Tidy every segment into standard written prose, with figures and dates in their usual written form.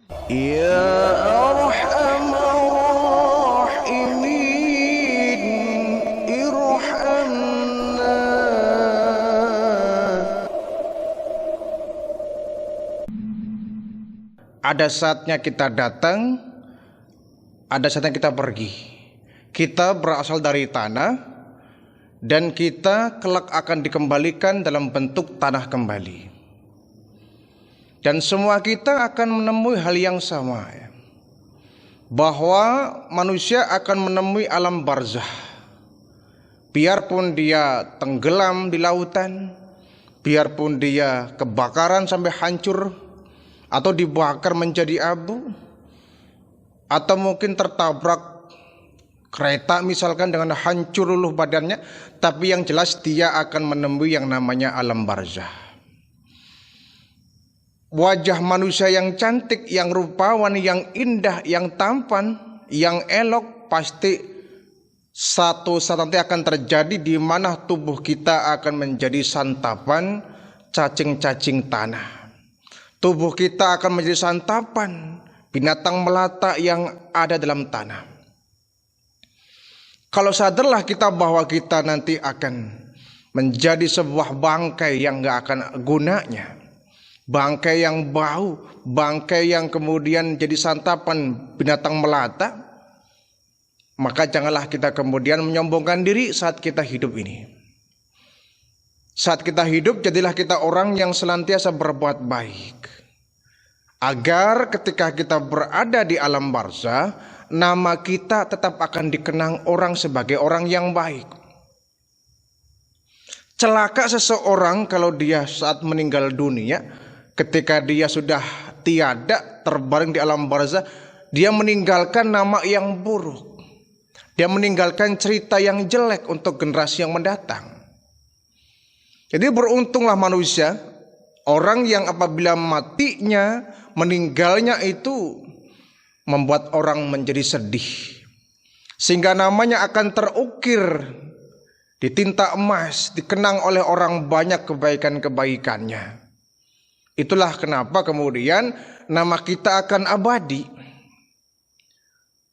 Ya Arhamar Rahimin, irhamna. Ada saatnya kita datang, ada saatnya kita pergi. Kita berasal dari tanah, dan kita kelak akan dikembalikan dalam bentuk tanah kembali. Dan semua kita akan menemui hal yang sama, ya, bahwa manusia akan menemui alam barzah. Biarpun dia tenggelam di lautan, biarpun dia kebakaran sampai hancur, atau dibakar menjadi abu, atau mungkin tertabrak kereta misalkan dengan hancur luluh badannya, tapi yang jelas dia akan menemui yang namanya alam barzah. Wajah manusia yang cantik, yang rupawan, yang indah, yang tampan, yang elok, pasti satu saat nanti akan terjadi di mana tubuh kita akan menjadi santapan cacing-cacing tanah. Tubuh kita akan menjadi santapan binatang melata yang ada dalam tanah. Kalau sadarlah kita bahwa kita nanti akan menjadi sebuah bangkai yang gak akan gunanya, bangkai yang bau, bangkai yang kemudian jadi santapan binatang melata, maka janganlah kita kemudian menyombongkan diri saat kita hidup ini. Saat kita hidup, jadilah kita orang yang senantiasa berbuat baik, agar ketika kita berada di alam barzah, nama kita tetap akan dikenang orang sebagai orang yang baik. Celaka seseorang kalau dia saat meninggal dunia, ketika dia sudah tiada, terbaring di alam barzah, dia meninggalkan nama yang buruk. Dia meninggalkan cerita yang jelek untuk generasi yang mendatang. Jadi beruntunglah manusia, orang yang apabila matinya, meninggalnya itu membuat orang menjadi sedih, sehingga namanya akan terukir di tinta emas, dikenang oleh orang banyak kebaikan-kebaikannya. Itulah kenapa kemudian nama kita akan abadi.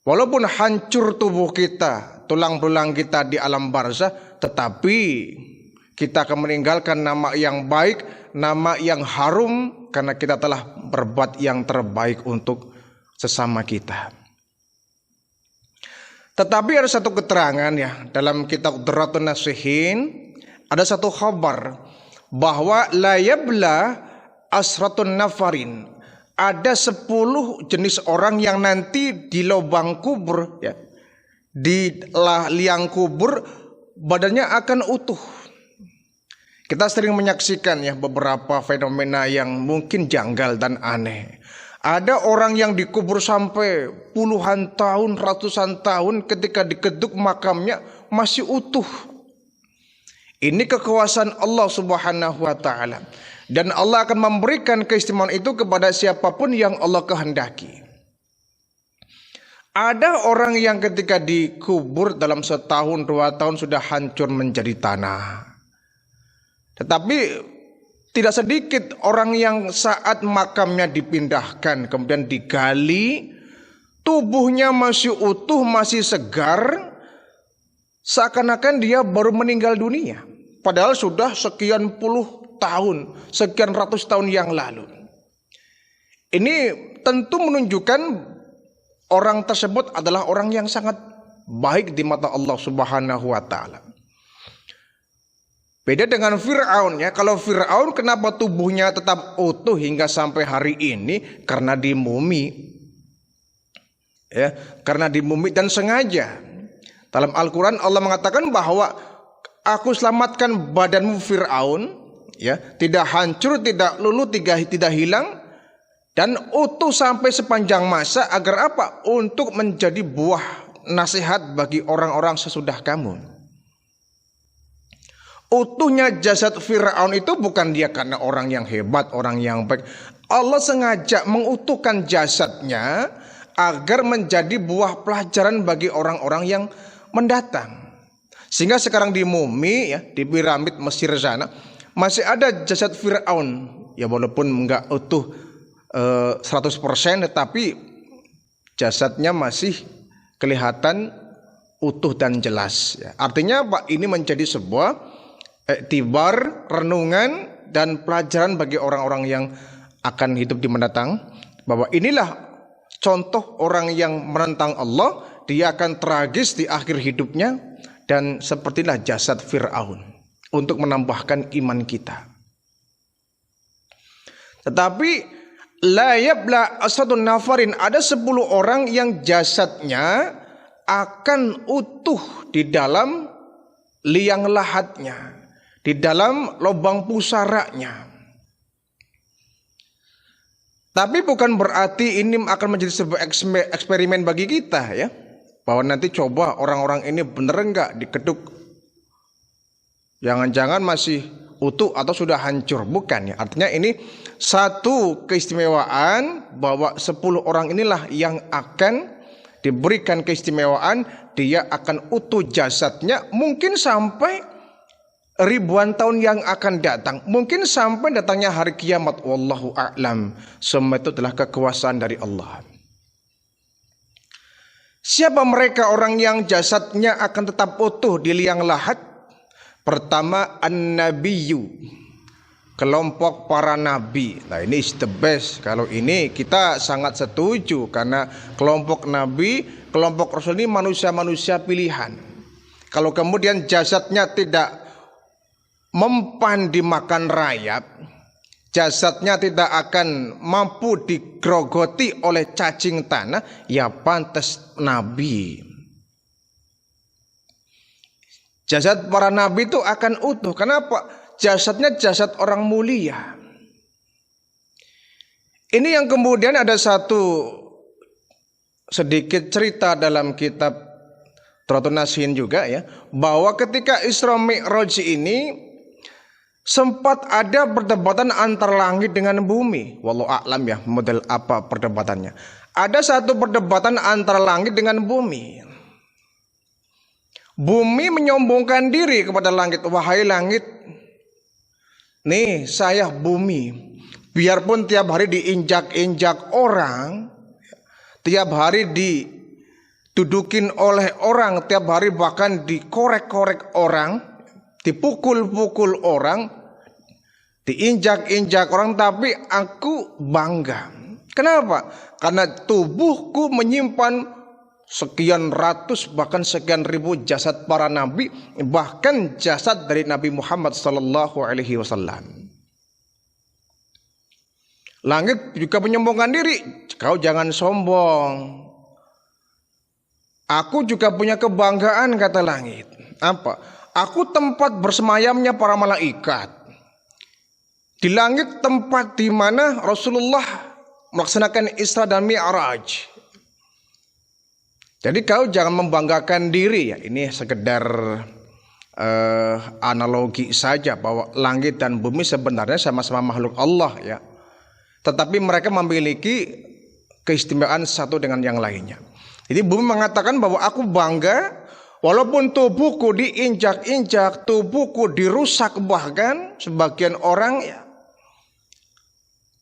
Walaupun hancur tubuh kita, tulang belulang kita di alam barzah, tetapi kita akan meninggalkan nama yang baik, nama yang harum, karena kita telah berbuat yang terbaik untuk sesama kita. Tetapi ada satu keterangan, ya, dalam kitab Durratun Nasihin ada satu khabar bahwa la yabla asratun nafarin, ada 10 jenis orang yang nanti di lubang kubur, ya, di liang kubur badannya akan utuh. Kita sering menyaksikan, ya, beberapa fenomena yang mungkin janggal dan aneh. Ada orang yang dikubur sampai puluhan tahun, ratusan tahun, ketika diketuk makamnya masih utuh. Ini kekuasaan Allah Subhanahu wa taala. Dan Allah akan memberikan keistimewaan itu kepada siapapun yang Allah kehendaki. Ada orang yang ketika dikubur dalam setahun, 2 tahun sudah hancur menjadi tanah. Tetapi tidak sedikit orang yang saat makamnya dipindahkan, kemudian digali, tubuhnya masih utuh, masih segar, seakan-akan dia baru meninggal dunia. Padahal sudah sekian puluh tahun, sekian ratus tahun yang lalu. Ini tentu menunjukkan orang tersebut adalah orang yang sangat baik di mata Allah Subhanahu wa taala. Beda dengan Fir'aun, ya. Kalau Fir'aun kenapa tubuhnya tetap utuh hingga sampai hari ini? Karena dimumi. Ya, karena dimumi dan sengaja. Dalam Al-Qur'an Allah mengatakan bahwa aku selamatkan badanmu Fir'aun, ya, tidak hancur, tidak luluh, tidak hilang, dan utuh sampai sepanjang masa. Agar apa? Untuk menjadi buah nasihat bagi orang-orang sesudah kamu. Utuhnya jasad Fir'aun itu bukan dia karena orang yang hebat, orang yang baik. Allah sengaja mengutuhkan jasadnya agar menjadi buah pelajaran bagi orang-orang yang mendatang. Sehingga sekarang di mumi, ya, di piramid Mesir sana masih ada jasad Fir'aun, ya, walaupun enggak utuh 100%, tetapi jasadnya masih kelihatan utuh dan jelas. Artinya Pak, ini menjadi sebuah iktibar, renungan dan pelajaran bagi orang-orang yang akan hidup di mendatang, bahwa inilah contoh orang yang menentang Allah, dia akan tragis di akhir hidupnya, dan sepertilah jasad Fir'aun, untuk menambahkan iman kita. Tetapi la yabla asratun nafarin, ada 10 orang yang jasadnya akan utuh di dalam liang lahatnya, di dalam lubang pusaranya. Tapi bukan berarti ini akan menjadi sebuah eksperimen bagi kita ya, bahwa nanti coba orang-orang ini bener enggak dikeduk, jangan-jangan masih utuh atau sudah hancur. Bukan ya. Artinya ini satu keistimewaan, bahwa 10 orang inilah yang akan diberikan keistimewaan, dia akan utuh jasadnya, mungkin sampai ribuan tahun yang akan datang, mungkin sampai datangnya hari kiamat. Wallahu a'lam. Semua itu adalah kekuasaan dari Allah. Siapa mereka orang yang jasadnya akan tetap utuh di liang lahat? Pertama, an-nabiyyu, kelompok para nabi. Nah, ini is the best. Kalau ini kita sangat setuju, karena kelompok nabi, kelompok rasul ini manusia-manusia pilihan. Kalau kemudian jasadnya tidak mempan dimakan rayap, jasadnya tidak akan mampu digrogoti oleh cacing tanah, ya pantas nabi. Jasad para nabi itu akan utuh. Kenapa? Jasadnya jasad orang mulia. Ini yang kemudian ada satu sedikit cerita dalam kitab Duratun Nasihin juga ya, bahwa ketika Isra Mi'raj ini sempat ada perdebatan antar langit dengan bumi. Wallahu a'lam ya, model apa perdebatannya. Ada satu perdebatan antara langit dengan bumi. Bumi menyombongkan diri kepada langit. Wahai langit, nih saya bumi, biarpun tiap hari diinjak-injak orang, tiap hari didudukin oleh orang, tiap hari bahkan dikorek-korek orang, dipukul-pukul orang, diinjak-injak orang, tapi aku bangga. Kenapa? Karena tubuhku menyimpan sekian ratus bahkan sekian ribu jasad para nabi, bahkan jasad dari Nabi Muhammad sallallahu alaihi wasallam. Langit juga menyombongkan diri, kau jangan sombong. Aku juga punya kebanggaan, kata langit. Apa? Aku tempat bersemayamnya para malaikat. Di langit tempat di mana Rasulullah melaksanakan Isra dan Mi'raj. Jadi kau jangan membanggakan diri ya. Ini sekedar analogi saja, bahwa langit dan bumi sebenarnya sama-sama makhluk Allah ya. Tetapi mereka memiliki keistimewaan satu dengan yang lainnya. Jadi bumi mengatakan bahwa aku bangga walaupun tubuhku diinjak-injak, tubuhku dirusak, bahkan sebagian orang ya,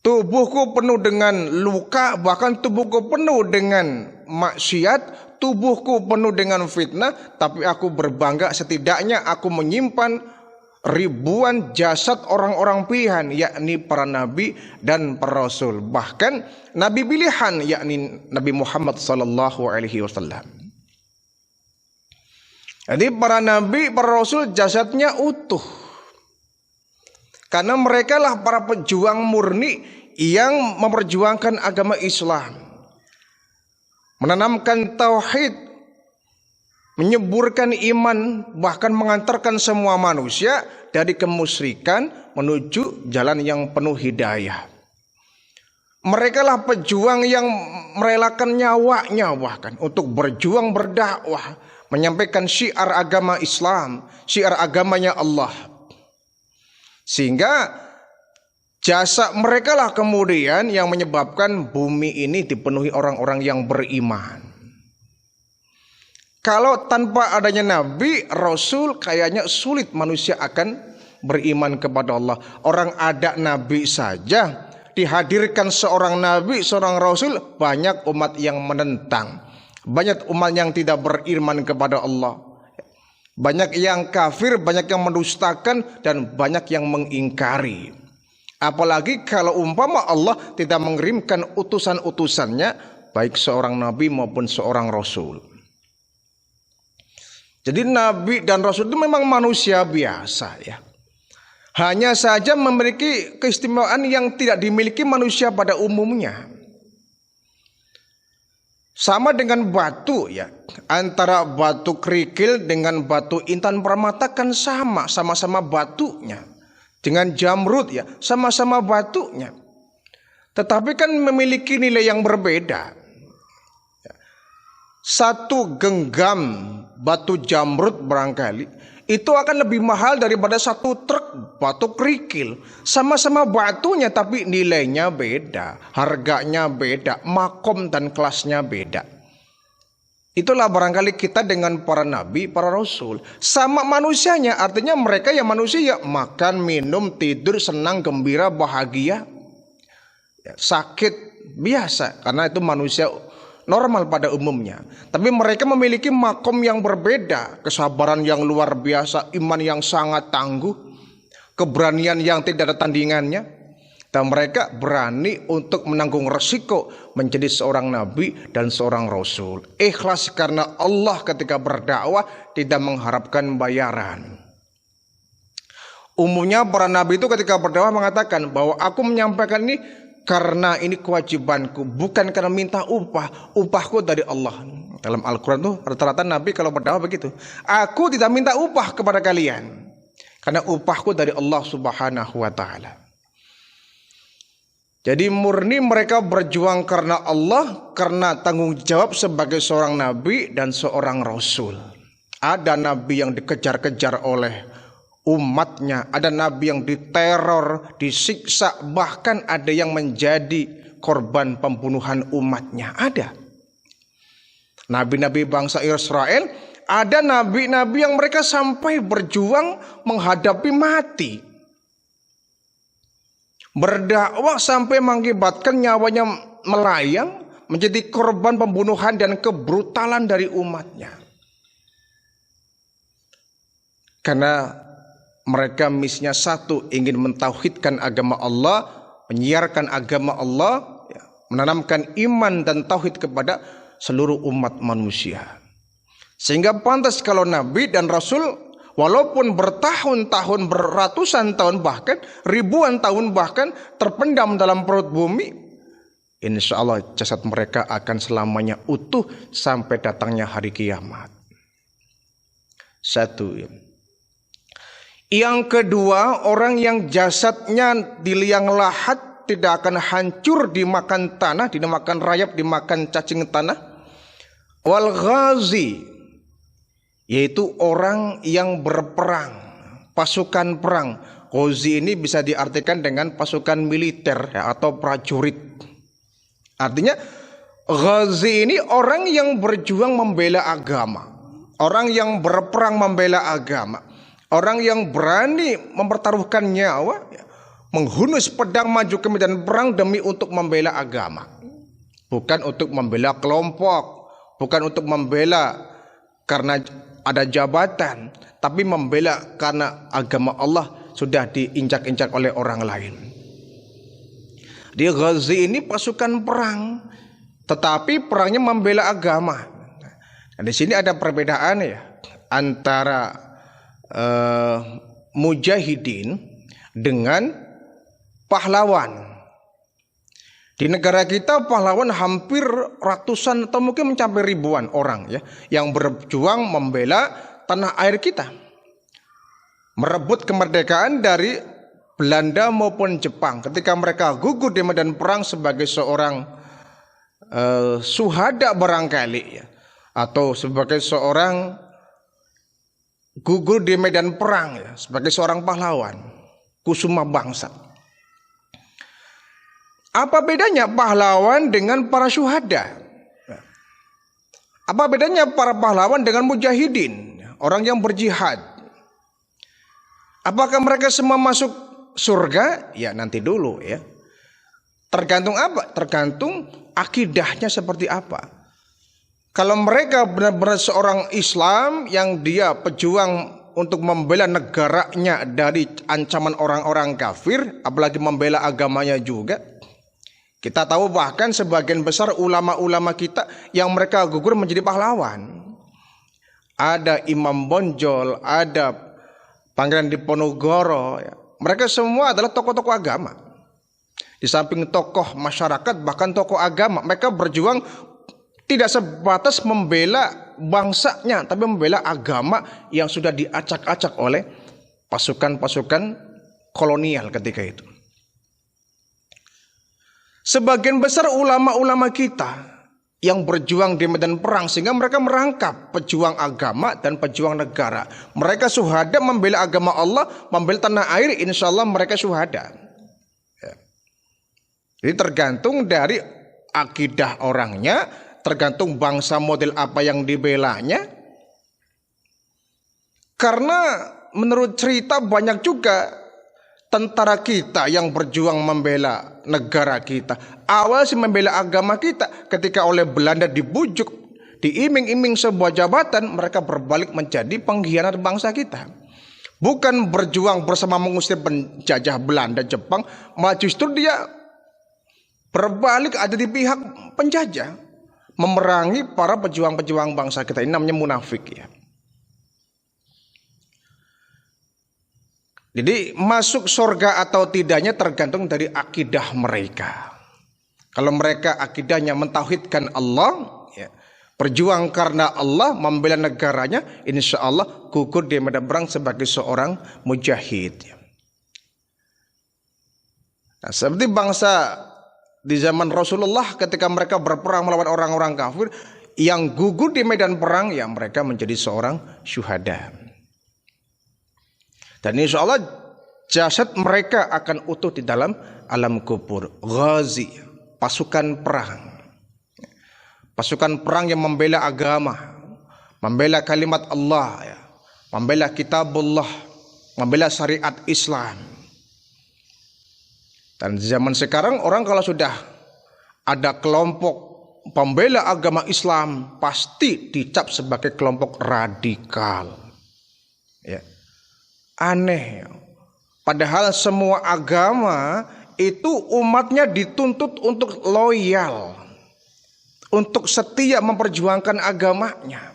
tubuhku penuh dengan luka, bahkan tubuhku penuh dengan maksiat, tubuhku penuh dengan fitnah, tapi aku berbangga setidaknya aku menyimpan ribuan jasad orang-orang pilihan, yakni para nabi dan para rasul, bahkan nabi pilihan yakni Nabi Muhammad sallallahu alaihi wasallam. Jadi para nabi, para rasul jasadnya utuh, karena mereka lah para pejuang murni yang memperjuangkan agama Islam, menanamkan tauhid, menyeburkan iman, bahkan mengantarkan semua manusia dari kemusyrikan menuju jalan yang penuh hidayah. Mereka lah pejuang yang merelakan nyawanya bahkan untuk berjuang berdakwah, menyampaikan syiar agama Islam, syiar agamanya Allah. Sehingga jasa mereka lah kemudian yang menyebabkan bumi ini dipenuhi orang-orang yang beriman. Kalau tanpa adanya nabi, rasul, kayaknya sulit manusia akan beriman kepada Allah. Orang ada nabi saja dihadirkan seorang nabi, seorang rasul, banyak umat yang menentang. Banyak umat yang tidak beriman kepada Allah. Banyak yang kafir, banyak yang mendustakan, dan banyak yang mengingkari. Apalagi kalau umpama Allah tidak mengirimkan utusan-utusannya, baik seorang nabi maupun seorang rasul. Jadi nabi dan rasul itu memang manusia biasa ya. Hanya saja memiliki keistimewaan yang tidak dimiliki manusia pada umumnya. Sama dengan batu ya. Antara batu kerikil dengan batu intan permata kan sama-sama batunya. Dengan jamrud ya, sama-sama batunya. Tetapi kan memiliki nilai yang berbeda. Satu genggam batu jamrud barangkali itu akan lebih mahal daripada satu truk batu kerikil. Sama-sama batunya tapi nilainya beda, harganya beda, makom dan kelasnya beda. Itulah barangkali kita dengan para nabi, para rasul. Sama manusianya, artinya mereka yang manusia makan, minum, tidur, senang, gembira, bahagia. Sakit biasa karena itu manusia normal pada umumnya. Tapi mereka memiliki makom yang berbeda, kesabaran yang luar biasa, iman yang sangat tangguh, keberanian yang tidak ada tandingannya. Dan mereka berani untuk menanggung resiko menjadi seorang nabi dan seorang rasul. Ikhlas karena Allah ketika berdakwah tidak mengharapkan bayaran. Umumnya para nabi itu ketika berdakwah mengatakan bahwa aku menyampaikan ini karena ini kewajibanku, bukan karena minta upah. Upahku dari Allah. Dalam Al-Quran tuh rata-rata nabi kalau berdakwah begitu. Aku tidak minta upah kepada kalian, karena upahku dari Allah Subhanahu wa ta'ala. Jadi murni mereka berjuang karena Allah, karena tanggung jawab sebagai seorang nabi dan seorang rasul. Ada nabi yang dikejar-kejar oleh umatnya, ada nabi yang diteror, disiksa, bahkan ada yang menjadi korban pembunuhan umatnya. Ada nabi-nabi bangsa Israel, ada nabi-nabi yang mereka sampai berjuang menghadapi mati, berdakwah sampai mengakibatkan nyawanya melayang, menjadi korban pembunuhan dan kebrutalan dari umatnya. Karena mereka misinya satu, ingin mentauhidkan agama Allah, menyiarkan agama Allah, menanamkan iman dan tauhid kepada seluruh umat manusia. Sehingga pantas kalau nabi dan rasul walaupun bertahun-tahun, beratusan tahun, bahkan ribuan tahun bahkan terpendam dalam perut bumi, insya Allah jasad mereka akan selamanya utuh sampai datangnya hari kiamat. Satu. Yang kedua, orang yang jasadnya di liang lahat tidak akan hancur dimakan tanah, dimakan rayap, dimakan cacing tanah. Wal ghazi, yaitu orang yang berperang, pasukan perang. Ghazi ini bisa diartikan dengan pasukan militer ya, atau prajurit. Artinya ghazi ini orang yang berjuang membela agama, orang yang berperang membela agama. Orang yang berani mempertaruhkan nyawa, menghunus pedang maju ke medan perang demi untuk membela agama. Bukan untuk membela kelompok, bukan untuk membela karena ada jabatan, tapi membela karena agama Allah sudah diinjak-injak oleh orang lain. Di Ghazi ini pasukan perang, tetapi perangnya membela agama. Nah, di sini ada perbedaan ya antara mujahidin dengan pahlawan. Di negara kita pahlawan hampir ratusan atau mungkin mencapai ribuan orang ya, yang berjuang membela tanah air kita, merebut kemerdekaan dari Belanda maupun Jepang. Ketika mereka gugur di medan perang sebagai seorang suhada barangkali ya, atau sebagai seorang gugur di medan perang ya, sebagai seorang pahlawan, kusuma bangsa. Apa bedanya pahlawan dengan para syuhada? Apa bedanya para pahlawan dengan mujahidin, orang yang berjihad? Apakah mereka semua masuk surga? Ya nanti dulu ya. Tergantung apa? Tergantung akidahnya seperti apa. Kalau mereka benar-benar seorang Islam yang dia pejuang untuk membela negaranya dari ancaman orang-orang kafir, apalagi membela agamanya juga. Kita tahu bahkan sebagian besar ulama-ulama kita yang mereka gugur menjadi pahlawan. Ada Imam Bonjol, ada Pangeran Diponegoro. Mereka semua adalah tokoh-tokoh agama. Di samping tokoh masyarakat, bahkan tokoh agama, mereka berjuang tidak sebatas membela bangsanya, tapi membela agama yang sudah diacak-acak oleh pasukan-pasukan kolonial ketika itu. Sebagian besar ulama-ulama kita yang berjuang di medan perang, sehingga mereka merangkap pejuang agama dan pejuang negara. Mereka syuhada membela agama Allah, membela tanah air, insya Allah mereka syuhada. Jadi tergantung dari akidah orangnya, tergantung bangsa model apa yang dibelanya. Karena menurut cerita banyak juga tentara kita yang berjuang membela negara kita. Awal sih membela agama kita, ketika oleh Belanda dibujuk, diiming-iming sebuah jabatan, mereka berbalik menjadi pengkhianat bangsa kita. Bukan berjuang bersama mengusir penjajah Belanda, Jepang, malah justru dia berbalik ada di pihak penjajah, memerangi para pejuang-pejuang bangsa kita. Ini namanya munafik ya. Jadi masuk surga atau tidaknya tergantung dari akidah mereka. Kalau mereka akidahnya mentauhidkan Allah, ya, berjuang karena Allah, membela negaranya, insya Allah gugur di medan perang sebagai seorang mujahid. Nah, seperti bangsa di zaman Rasulullah ketika mereka berperang melawan orang-orang kafir, yang gugur di medan perang ya mereka menjadi seorang syuhada. Dan insya Allah jasad mereka akan utuh di dalam alam kubur. Ghazi, pasukan perang. Pasukan perang yang membela agama, membela kalimat Allah, ya, membela kitabullah, membela syariat Islam. Dan di zaman sekarang orang kalau sudah ada kelompok pembela agama Islam pasti dicap sebagai kelompok radikal. Ya. Aneh. Padahal semua agama itu umatnya dituntut untuk loyal, untuk setia memperjuangkan agamanya.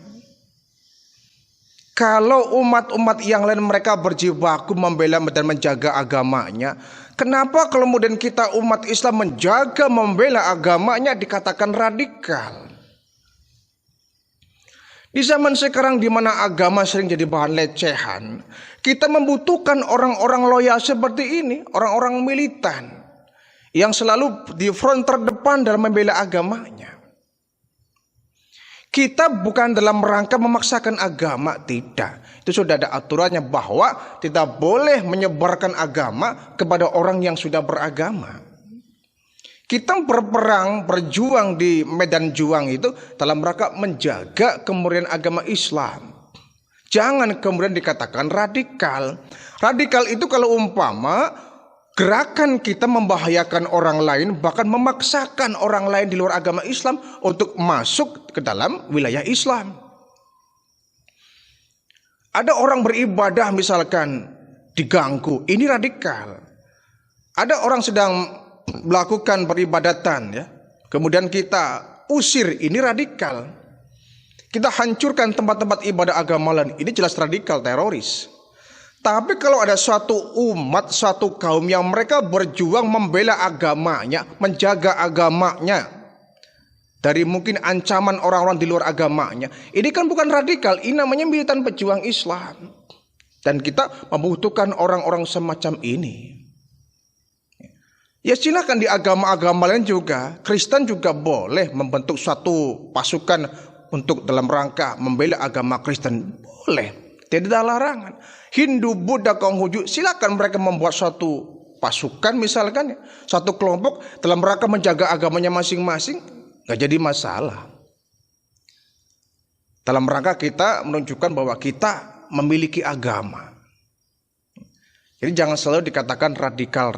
Kalau umat-umat yang lain mereka berjibaku membela dan menjaga agamanya, kenapa kemudian kita umat Islam menjaga membela agamanya dikatakan radikal? Di zaman sekarang di mana agama sering jadi bahan lecehan, kita membutuhkan orang-orang loyal seperti ini, orang-orang militan yang selalu di front terdepan dalam membela agamanya. Kita bukan dalam rangka memaksakan agama, tidak. Itu sudah ada aturannya bahwa tidak boleh menyebarkan agama kepada orang yang sudah beragama. Kita berperang, berjuang di medan juang itu dalam rangka menjaga kemuliaan agama Islam. Jangan kemudian dikatakan radikal. Radikal itu kalau umpama gerakan kita membahayakan orang lain, bahkan memaksakan orang lain di luar agama Islam untuk masuk ke dalam wilayah Islam. Ada orang beribadah misalkan diganggu, ini radikal. Ada orang sedang melakukan peribadatan, ya, kemudian kita usir, ini radikal. Kita hancurkan tempat-tempat ibadah agama lain, ini jelas radikal, teroris. Tapi kalau ada suatu umat, suatu kaum yang mereka berjuang membela agamanya, menjaga agamanya dari mungkin ancaman orang-orang di luar agamanya, ini kan bukan radikal, ini namanya militan pejuang Islam. Dan kita membutuhkan orang-orang semacam ini. Ya silakan di agama-agama lain juga, Kristen juga boleh membentuk suatu pasukan untuk dalam rangka membela agama Kristen, boleh, tidak ada larangan. Hindu, Buddha, Konghucu, silakan mereka membuat suatu pasukan misalkan, satu kelompok dalam rangka menjaga agamanya masing-masing, nggak jadi masalah. Dalam rangka kita menunjukkan bahwa kita memiliki agama. Jadi jangan selalu dikatakan radikal.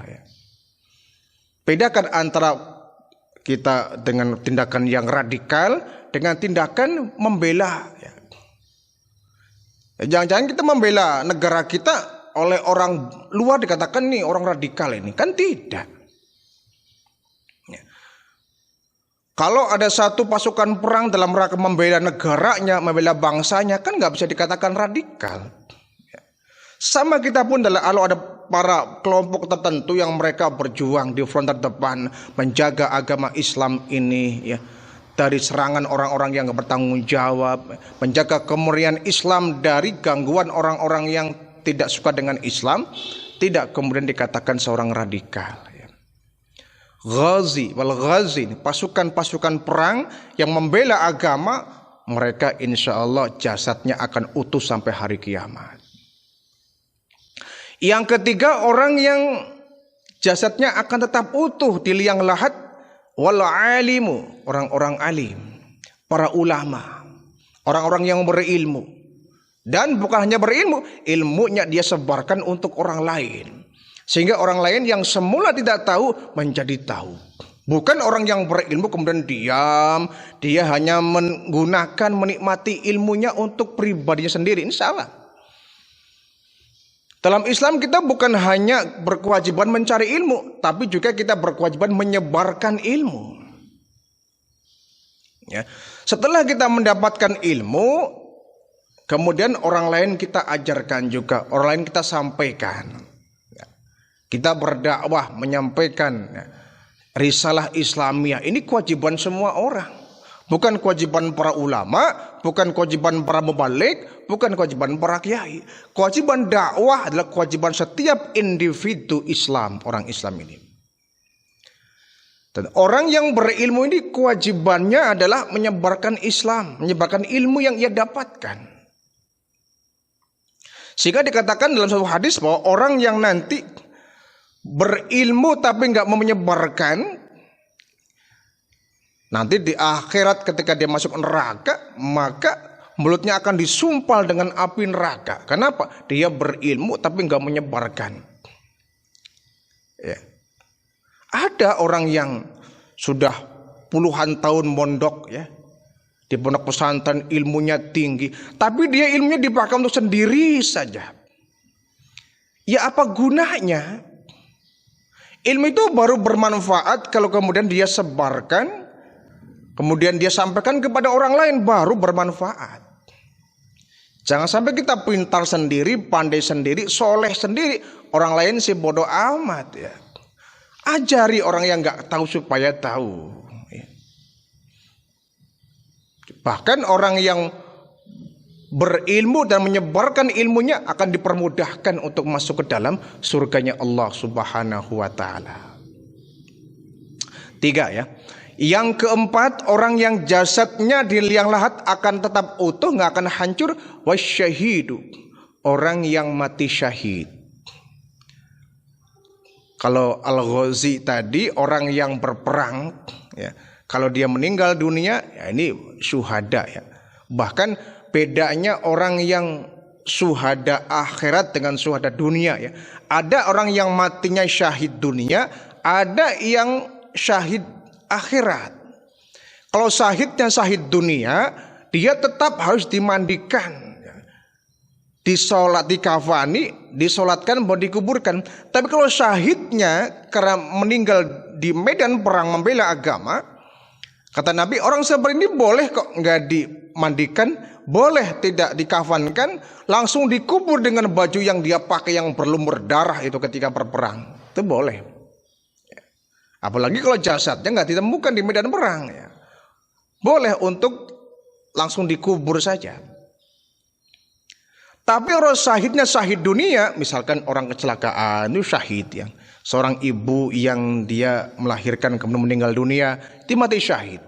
Ya. Bedakan antara kita dengan tindakan yang radikal dengan tindakan membela. Jangan-jangan kita membela negara kita oleh orang luar dikatakan nih orang radikal ini. Kan tidak. Kalau ada satu pasukan perang dalam rangka membela negaranya, membela bangsanya, kan nggak bisa dikatakan radikal. Sama kita pun kalau ada para kelompok tertentu yang mereka berjuang di front terdepan menjaga agama Islam ini ya, dari serangan orang-orang yang bertanggung jawab, menjaga kemurnian Islam dari gangguan orang-orang yang tidak suka dengan Islam, tidak kemudian dikatakan seorang radikal. Ghazi wal ghazi, pasukan-pasukan perang yang membela agama, mereka insya Allah jasadnya akan utuh sampai hari kiamat. Yang ketiga, orang yang jasadnya akan tetap utuh di liang lahat, wal alimu, orang-orang alim, para ulama, orang-orang yang berilmu. Dan bukan hanya berilmu, ilmunya dia sebarkan untuk orang lain. Sehingga orang lain yang semula tidak tahu menjadi tahu. Bukan orang yang berilmu kemudian diam, dia hanya menggunakan menikmati ilmunya untuk pribadinya sendiri. Ini salah. Dalam Islam kita bukan hanya berkewajiban mencari ilmu, tapi juga kita berkewajiban menyebarkan ilmu. Ya. Setelah kita mendapatkan ilmu, kemudian orang lain kita ajarkan juga, orang lain kita sampaikan. Ya. Kita berdakwah, menyampaikan risalah Islamiyah. Ini kewajiban semua orang. Bukan kewajiban para ulama, bukan kewajiban para mubalik, bukan kewajiban para kiai. Kewajiban dakwah adalah kewajiban setiap individu Islam, orang Islam ini. Dan orang yang berilmu ini kewajibannya adalah menyebarkan Islam, menyebarkan ilmu yang ia dapatkan. Sehingga dikatakan dalam satu hadis bahwa orang yang nanti berilmu tapi nggak mau menyebarkan, nanti di akhirat ketika dia masuk neraka, maka mulutnya akan disumpal dengan api neraka. Kenapa? Dia berilmu tapi nggak menyebarkan. Ya. Ada orang yang sudah puluhan tahun mondok ya, di pondok pesantren, ilmunya tinggi, tapi dia ilmunya dipakai untuk sendiri saja. Ya apa gunanya? Ilmu itu baru bermanfaat kalau kemudian dia sebarkan, kemudian dia sampaikan kepada orang lain, baru bermanfaat. Jangan sampai kita pintar sendiri, pandai sendiri, soleh sendiri, orang lain sih bodoh amat ya. Ajari orang yang nggak tahu supaya tahu. Bahkan orang yang berilmu dan menyebarkan ilmunya akan dipermudahkan untuk masuk ke dalam surganya Allah Subhanahu wa taala. 3 ya. Yang keempat, orang yang jasadnya di liang lahat akan tetap utuh, nggak akan hancur. Wasyahidu, orang yang mati syahid. Kalau Al-Ghazi tadi orang yang berperang, ya, kalau dia meninggal dunia, ya ini syuhada ya. Bahkan bedanya orang yang syuhada akhirat dengan syuhada dunia ya. Ada orang yang matinya syahid dunia, ada yang syahid akhirat. Kalau syahidnya syahid dunia, dia tetap harus dimandikan, disolat, dikafani, disolatkan, baru dikuburkan. Tapi kalau syahidnya karena meninggal di medan perang membela agama, kata Nabi, orang seperti ini boleh kok nggak dimandikan, boleh tidak dikafankan, langsung dikubur dengan baju yang dia pakai yang berlumur darah itu ketika berperang. Itu boleh. Apalagi kalau jasadnya nggak ditemukan di medan perang, ya. Boleh untuk langsung dikubur saja. Tapi orang syahidnya syahid dunia, misalkan orang kecelakaan itu syahid ya. Seorang ibu yang dia melahirkan kemudian meninggal dunia, itu mati syahid.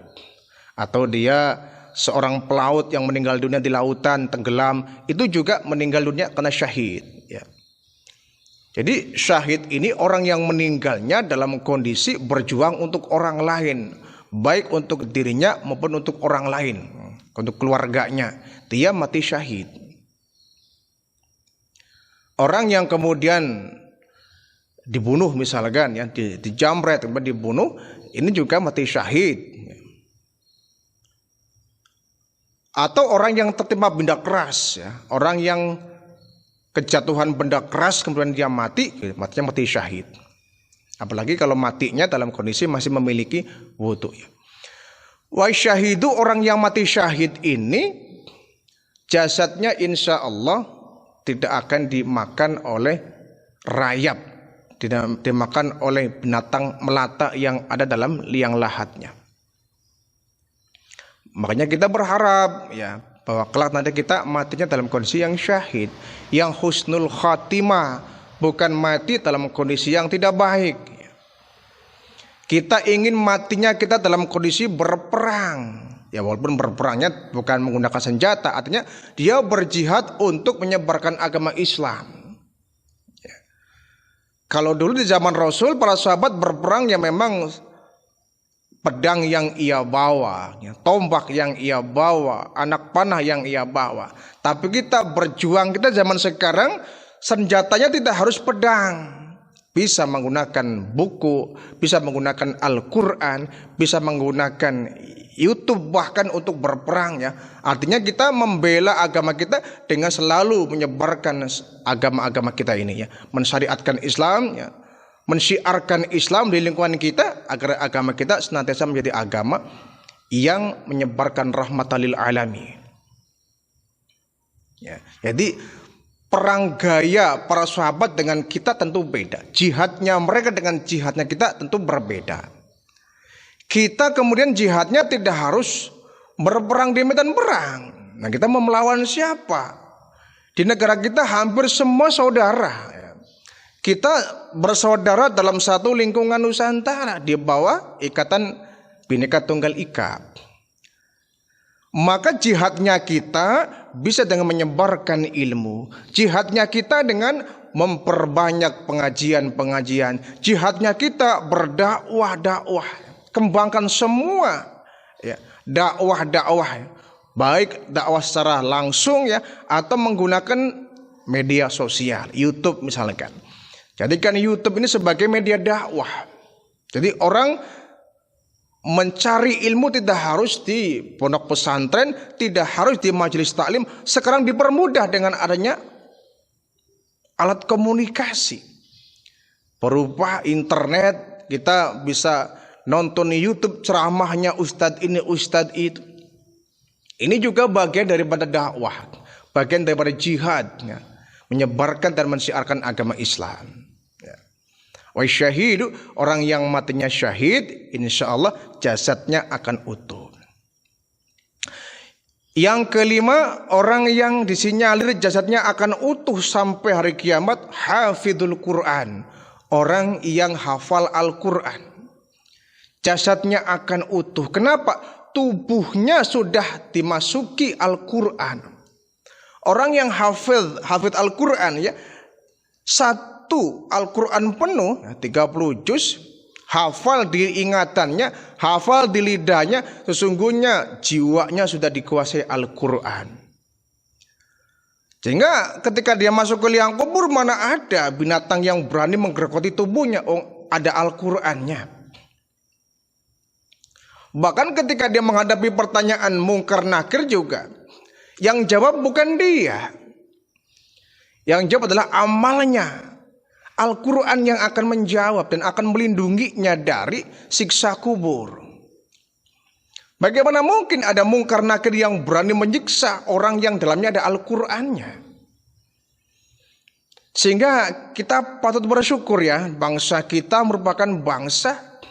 Atau dia seorang pelaut yang meninggal dunia di lautan tenggelam, itu juga meninggal dunia karena syahid ya. Jadi syahid ini orang yang meninggalnya dalam kondisi berjuang untuk orang lain, baik untuk dirinya maupun untuk orang lain, untuk keluarganya. Dia mati syahid. Orang yang kemudian dibunuh misalkan ya, dijamret kemudian dibunuh, ini juga mati syahid. Atau orang yang tertimpa benda keras ya, orang yang kejatuhan benda keras kemudian dia mati, matinya mati syahid. Apalagi kalau matinya dalam kondisi masih memiliki wudu ya. Wa syahidu, orang yang mati syahid ini jasadnya insya Allah tidak akan dimakan oleh rayap, tidak dimakan oleh binatang melata yang ada dalam liang lahatnya. Makanya kita berharap ya bahwa kelak nanti kita matinya dalam kondisi yang syahid, yang husnul khatimah, bukan mati dalam kondisi yang tidak baik. Kita ingin matinya kita dalam kondisi berperang. Ya walaupun berperangnya bukan menggunakan senjata, artinya dia berjihad untuk menyebarkan agama Islam. Ya. Kalau dulu di zaman Rasul, para sahabat berperang ya memang pedang yang ia bawa, ya, tombak yang ia bawa, anak panah yang ia bawa. Tapi kita berjuang, kita zaman sekarang senjatanya tidak harus pedang. Bisa menggunakan buku, bisa menggunakan Al-Quran, bisa menggunakan YouTube bahkan untuk berperang ya. Artinya kita membela agama kita dengan selalu menyebarkan agama-agama kita ini ya. Mensyariatkan Islam ya. Mensyiarkan Islam di lingkungan kita agar agama kita senantiasa menjadi agama yang menyebarkan rahmatan lil alamin. Ya. Jadi perang gaya para sahabat dengan kita tentu beda. Jihadnya mereka dengan jihadnya kita tentu berbeda. Kita kemudian jihadnya tidak harus berperang di medan perang. Nah, kita mau melawan siapa? Di negara kita hampir semua saudara. Kita bersaudara dalam satu lingkungan Nusantara di bawah Ikatan Bhinneka Tunggal Ika. Maka jihadnya kita bisa dengan menyebarkan ilmu. Jihadnya kita dengan memperbanyak pengajian-pengajian. Jihadnya kita berdakwah-dakwah. Kembangkan semua ya, dakwah-dakwah. Baik dakwah secara langsung ya, atau menggunakan media sosial, YouTube misalkan. Jadikan YouTube ini sebagai media dakwah. Jadi orang mencari ilmu tidak harus di pondok pesantren, tidak harus di majelis taklim. Sekarang dipermudah dengan adanya alat komunikasi berupa internet. Kita bisa nonton YouTube ceramahnya ustadz ini, ustadz itu. Ini juga bagian daripada dakwah, bagian daripada jihad ya, menyebarkan dan mensiarkan agama Islam. Wa syahidu, orang yang matinya syahid, insya Allah jasadnya akan utuh. Yang kelima, orang yang disinyalir jasadnya akan utuh sampai hari kiamat, hafidhul Quran, orang yang hafal Al-Quran. Jasadnya akan utuh. Kenapa? Tubuhnya sudah dimasuki Al-Quran. Orang yang hafidh Al-Quran ya, satu Al-Quran penuh 30 juz, hafal di ingatannya, hafal di lidahnya, sesungguhnya jiwanya sudah dikuasai Al-Quran. Sehingga ketika dia masuk ke liang kubur, mana ada binatang yang berani menggerogoti tubuhnya? Oh, ada Al-Qurannya. Bahkan ketika dia menghadapi pertanyaan mungkar nakir juga, yang jawab bukan dia, yang jawab adalah amalnya. Al-Quran yang akan menjawab dan akan melindunginya dari siksa kubur. Bagaimana mungkin ada mungkar nakir yang berani menyiksa orang yang dalamnya ada Al-Qurannya? Sehingga kita patut bersyukur ya, bangsa kita merupakan bangsa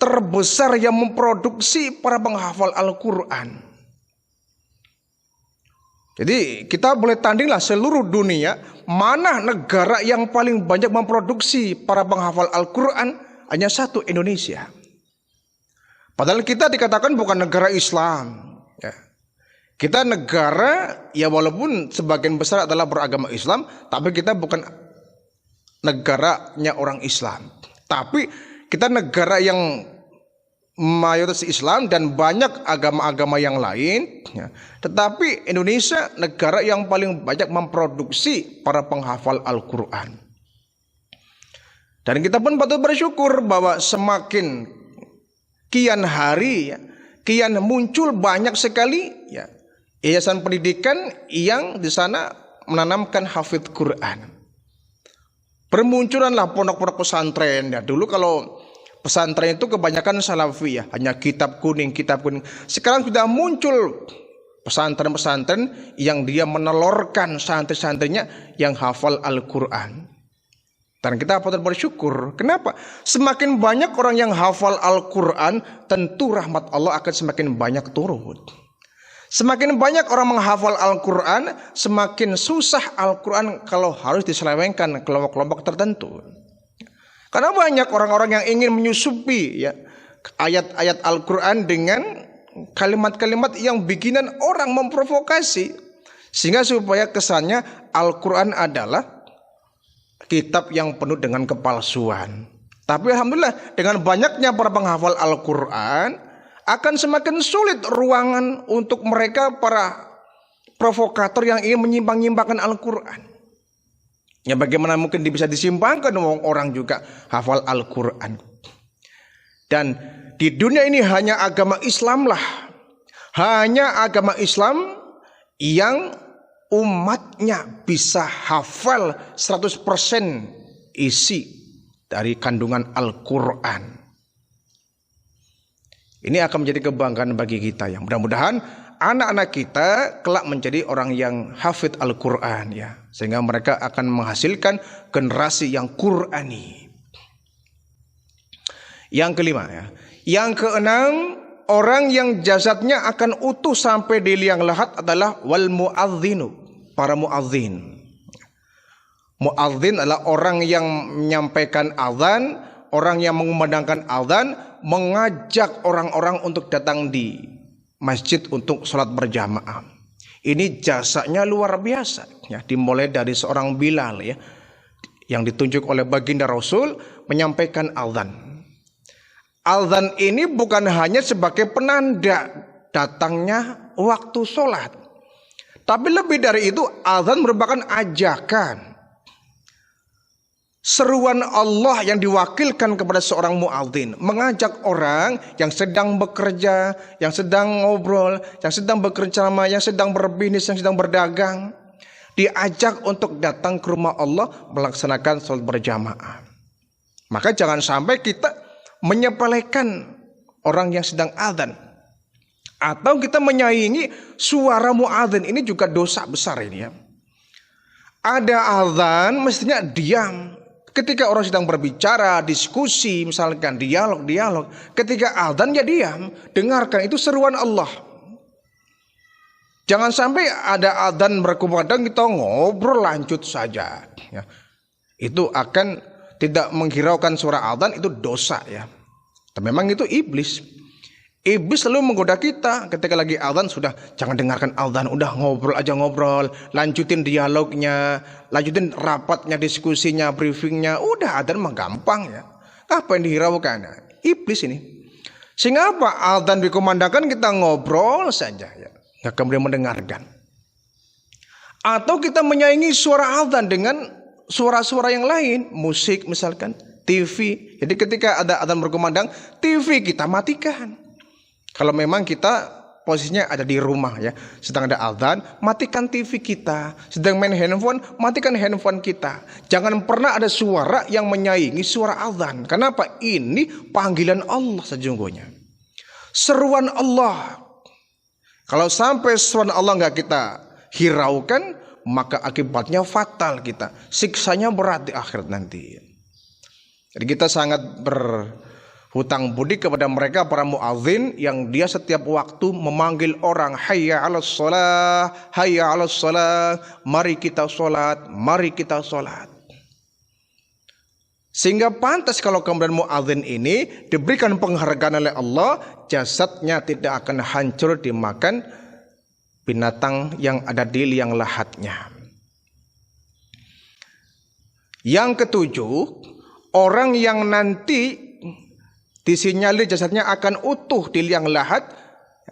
terbesar yang memproduksi para penghafal Al-Quran. Jadi kita boleh tandinglah seluruh dunia, mana negara yang paling banyak memproduksi para penghafal Al-Quran? Hanya satu, Indonesia. Padahal kita dikatakan bukan negara Islam ya. Kita negara ya walaupun sebagian besar adalah beragama Islam, tapi kita bukan negaranya orang Islam. Tapi kita negara yang mayoritas Islam dan banyak agama-agama yang lain ya. Tetapi Indonesia negara yang paling banyak memproduksi para penghafal Al-Quran. Dan kita pun patut bersyukur bahwa semakin kian hari, kian muncul banyak sekali yayasan pendidikan yang di sana menanamkan hafidz Quran. Bermunculanlah pondok-pondok pesantren. Dulu kalau pesantren itu kebanyakan salafi, hanya kitab kuning. Sekarang sudah muncul pesantren-pesantren yang dia menelurkan santri-santrinya yang hafal Al-Quran. Dan kita patut bersyukur. Kenapa? Semakin banyak orang yang hafal Al-Quran, tentu rahmat Allah akan semakin banyak turun. Semakin banyak orang menghafal Al-Quran, semakin susah Al-Quran kalau harus diselewengkan kelompok-kelompok tertentu. Karena banyak orang-orang yang ingin menyusupi ayat-ayat Al-Quran dengan kalimat-kalimat yang bikinan orang memprovokasi. Sehingga supaya kesannya Al-Quran adalah kitab yang penuh dengan kepalsuan. Tapi alhamdulillah dengan banyaknya para penghafal Al-Quran akan semakin sulit ruangan untuk mereka para provokator yang ingin menyimpang-nyimpangkan Al-Quran. Ya bagaimana mungkin bisa disimpangkan orang juga hafal Al-Quran. Dan di dunia ini hanya agama Islam lah. Hanya agama Islam yang umatnya bisa hafal 100% isi dari kandungan Al-Quran. Ini akan menjadi kebanggaan bagi kita. Yang mudah-mudahan anak-anak kita kelak menjadi orang yang hafidz Al-Quran sehingga mereka akan menghasilkan generasi yang Qurani. Yang kelima Yang keenam, orang yang jasadnya akan utuh sampai di liang lahat adalah wal muadzinu. Para muadzin. Muadzin adalah orang yang menyampaikan azan, orang yang mengumandangkan azan, mengajak orang-orang untuk datang di masjid untuk sholat berjamaah. Ini jasanya luar biasa. Dimulai dari seorang Bilal yang ditunjuk oleh baginda Rasul menyampaikan azan. Azan ini bukan hanya sebagai penanda datangnya waktu sholat. Tapi lebih dari itu, azan merupakan ajakan. Seruan Allah yang diwakilkan kepada seorang muadzin, mengajak orang yang sedang bekerja, yang sedang ngobrol, yang sedang bekerja sama, yang sedang berbisnis, yang sedang berdagang, diajak untuk datang ke rumah Allah melaksanakan sholat berjamaah. Maka jangan sampai kita menyepelekan orang yang sedang azan. Atau kita menyaingi suara muadzin, ini juga dosa besar ini Ada azan mestinya diam. Ketika orang sedang berbicara, diskusi, misalkan dialog. Ketika azan diam, dengarkan itu seruan Allah. Jangan sampai ada azan berkumandang kita ngobrol lanjut saja. Itu akan tidak menghiraukan suara azan, itu dosa Tapi memang itu iblis. Iblis selalu menggoda kita ketika lagi azan, sudah jangan dengarkan azan, udah ngobrol aja ngobrol, lanjutin dialognya, lanjutin rapatnya, diskusinya, briefingnya, udah azan mah gampang Apa yang dihiraukan? Iblis ini. Sehingga apa? Azan dikumandangkan kita ngobrol saja nggak kemudian mendengarkan. Atau kita menyaingi suara azan dengan suara-suara yang lain, musik misalkan, TV. Jadi ketika ada azan berkumandang, TV kita matikan. Kalau memang kita posisinya ada di rumah sedang ada azan, matikan TV kita. Sedang main handphone, matikan handphone kita. Jangan pernah ada suara yang menyaingi suara azan. Kenapa? Ini panggilan Allah sesungguhnya. Seruan Allah. Kalau sampai seruan Allah nggak kita hiraukan, maka akibatnya fatal kita. Siksanya berat di akhirat nanti. Jadi kita sangat hutang budi kepada mereka para muadzin yang dia setiap waktu memanggil orang, hayya 'alas shalah, hayya 'alas shalah, mari kita salat, mari kita salat. Sehingga pantas kalau kemudian muadzin ini diberikan penghargaan oleh Allah, jasadnya tidak akan hancur dimakan binatang yang ada di liang lahatnya. Yang ketujuh, orang yang nanti disinyalir jasadnya akan utuh di liang lahat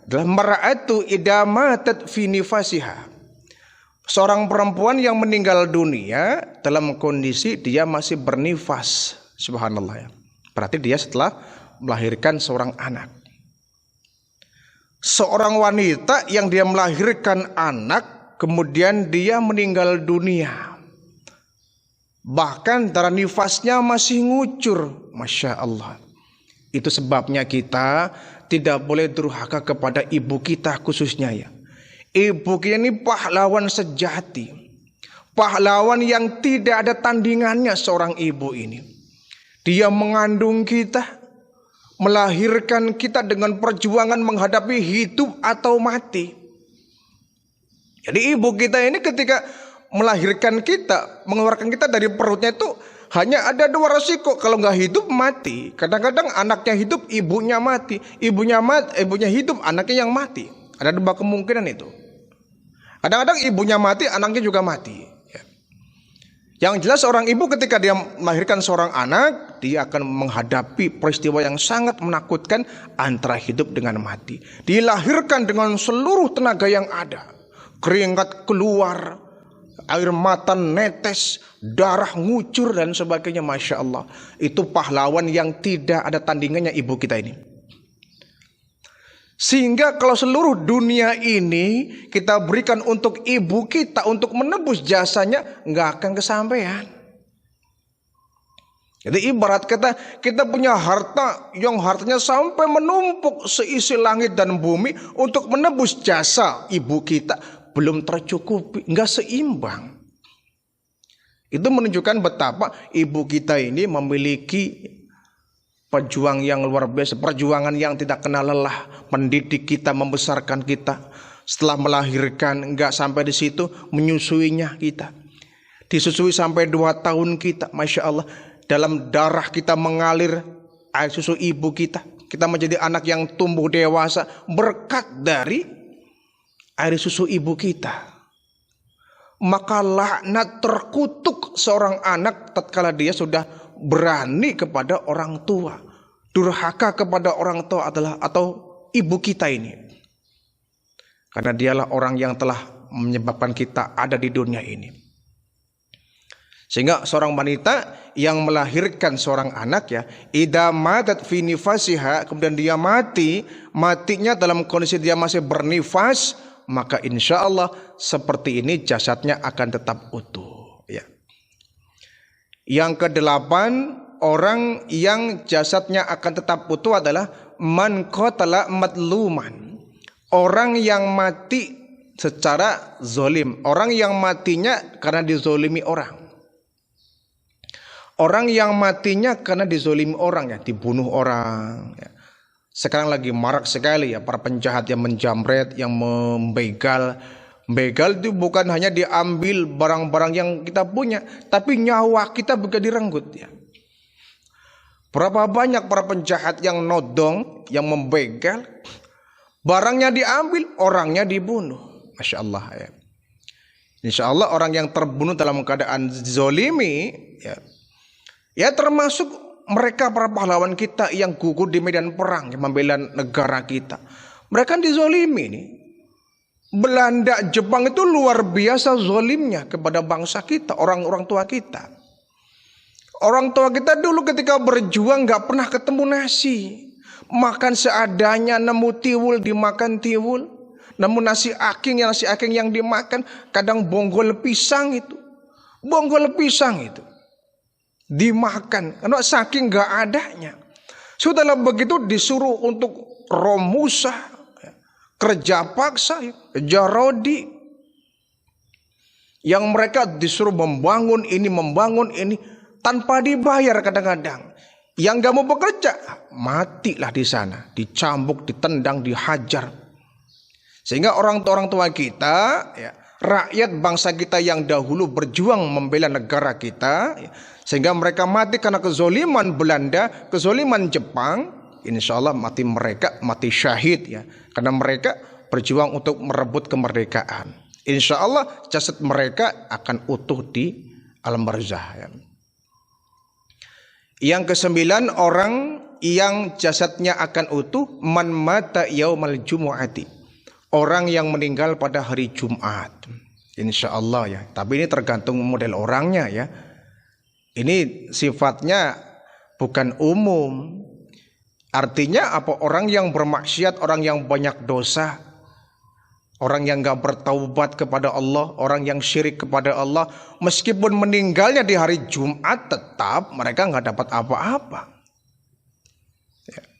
adalah mar'atu idza matat fi nifasiha. Seorang perempuan yang meninggal dunia dalam kondisi dia masih bernifas, Subhanallah ya. Berarti dia setelah melahirkan seorang anak. Seorang wanita yang dia melahirkan anak, kemudian dia meninggal dunia. Bahkan darah nifasnya masih ngucur. Masya Allah. Itu sebabnya kita tidak boleh durhaka kepada ibu kita khususnya ya. Ibu kita ini pahlawan sejati. Pahlawan yang tidak ada tandingannya seorang ibu ini. Dia mengandung kita, melahirkan kita dengan perjuangan menghadapi hidup atau mati. Jadi ibu kita ini ketika melahirkan kita, mengeluarkan kita dari perutnya itu hanya ada dua resiko. Kalau nggak hidup, mati. Kadang-kadang anaknya hidup, ibunya mati. Ibunya hidup, anaknya yang mati. Ada dua kemungkinan itu. Kadang-kadang ibunya mati, anaknya juga mati. Yang jelas seorang ibu ketika dia melahirkan seorang anak, dia akan menghadapi peristiwa yang sangat menakutkan antara hidup dengan mati. Dilahirkan dengan seluruh tenaga yang ada. Keringat keluar, air mata netes, darah ngucur dan sebagainya. Masya Allah. Itu pahlawan yang tidak ada tandingannya ibu kita ini. Sehingga kalau seluruh dunia ini kita berikan untuk ibu kita untuk menebus jasanya, nggak akan kesampaian. Jadi ibarat kita punya harta yang hartanya sampai menumpuk seisi langit dan bumi untuk menebus jasa ibu kita, belum tercukupi, nggak seimbang. Itu menunjukkan betapa ibu kita ini memiliki perjuangan yang luar biasa, perjuangan yang tidak kenal lelah, mendidik kita, membesarkan kita. Setelah melahirkan, enggak sampai di situ, menyusuinya kita. Disusui sampai 2 tahun kita, Masya Allah. Dalam darah kita mengalir air susu ibu kita. Kita menjadi anak yang tumbuh dewasa berkat dari air susu ibu kita. Maka laknat terkutuk seorang anak tatkala dia sudah berani kepada orang tua. Durhaka kepada orang tua adalah atau ibu kita ini. Karena dialah orang yang telah menyebabkan kita ada di dunia ini. Sehingga seorang wanita yang melahirkan seorang anak ya, idza matat fi nifasiha, kemudian dia matinya dalam kondisi dia masih bernifas, maka insya Allah seperti ini jasadnya akan tetap utuh ya. Yang kedelapan, orang yang jasadnya akan tetap utuh adalah man qatala madluman. Orang yang mati secara zolim. Orang yang matinya karena dizolimi orang. Orang yang matinya karena dizolimi orang ya, dibunuh orang ya. Sekarang lagi marak sekali ya para penjahat yang menjamret, yang membegal. Begal itu bukan hanya diambil barang-barang yang kita punya, tapi nyawa kita juga direnggut ya. Berapa banyak para penjahat yang nodong, yang membegal, barangnya diambil, orangnya dibunuh. Masya Allah ya. Insya Allah orang yang terbunuh dalam keadaan zolimi ya termasuk mereka para pahlawan kita yang gugur di medan perang, yang membela negara kita. Mereka dizolimi nih. Belanda, Jepang itu luar biasa zolimnya kepada bangsa kita, orang tua kita. Orang tua kita dulu ketika berjuang gak pernah ketemu nasi. Makan seadanya, nemu tiwul dimakan tiwul. Nemu nasi aking yang dimakan. Kadang bonggol pisang itu. Bonggol pisang itu dimakan, karena saking gak adanya. Sudahlah begitu disuruh untuk romusa, kerja paksa, kerja rodi, yang mereka disuruh membangun ini tanpa dibayar kadang-kadang. Yang gak mau bekerja matilah di sana, dicambuk, ditendang, dihajar. Sehingga orang tua kita ya, rakyat bangsa kita yang dahulu berjuang membela negara kita, sehingga mereka mati karena kezoliman Belanda, kezoliman Jepang, insya Allah mereka mati syahid ya, karena mereka berjuang untuk merebut kemerdekaan. Insya Allah jasad mereka akan utuh di alam barzah ya. Yang kesembilan, orang yang jasadnya akan utuh, man mata yaumal jumu'ati, orang yang meninggal pada hari Jumat. Insya Allah ya. Tapi ini tergantung model orangnya ya. Ini sifatnya bukan umum. Artinya apa? Orang yang bermaksiat, orang yang banyak dosa, orang yang gak bertaubat kepada Allah, orang yang syirik kepada Allah, meskipun meninggalnya di hari Jumat, tetap mereka gak dapat apa-apa.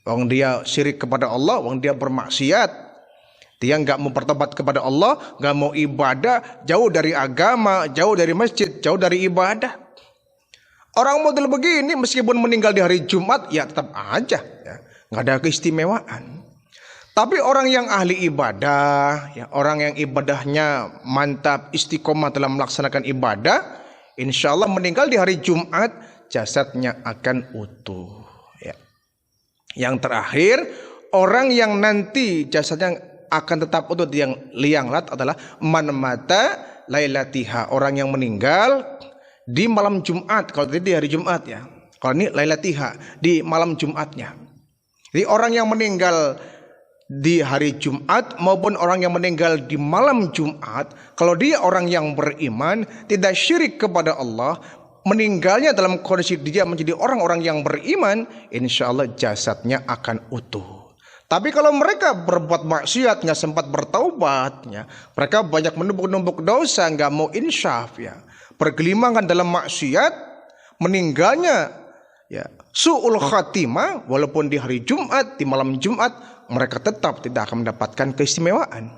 Wong dia syirik kepada Allah, wong dia bermaksiat, dia gak mau bertobat kepada Allah, gak mau ibadah, jauh dari agama, jauh dari masjid, jauh dari ibadah. Orang model begini meskipun meninggal di hari Jumat, ya tetap aja ya, gak ada keistimewaan. Tapi orang yang ahli ibadah, ya, orang yang ibadahnya mantap, istiqomah dalam melaksanakan ibadah, insya Allah meninggal di hari Jumat, jasadnya akan utuh. Ya. Yang terakhir, orang yang nanti jasadnya akan tetap utuh yang lianglat adalah man mata lailatiha, orang yang meninggal di malam Jumat. Kalau tadi di hari Jumat ya, kalau ini lailatiha, di malam Jumatnya. Jadi orang yang meninggal di hari Jumat maupun orang yang meninggal di malam Jumat, kalau dia orang yang beriman, tidak syirik kepada Allah, meninggalnya dalam kondisi dia menjadi orang-orang yang beriman, insya Allah jasadnya akan utuh. Tapi kalau mereka berbuat maksiat, nggak sempat bertaubat, ya, mereka banyak menumpuk-numpuk dosa, nggak mau insyaf, ya, bergelimangan dalam maksiat, meninggalnya ya su'ul khatimah, walaupun di hari Jumat, di malam Jumat, mereka tetap tidak akan mendapatkan keistimewaan.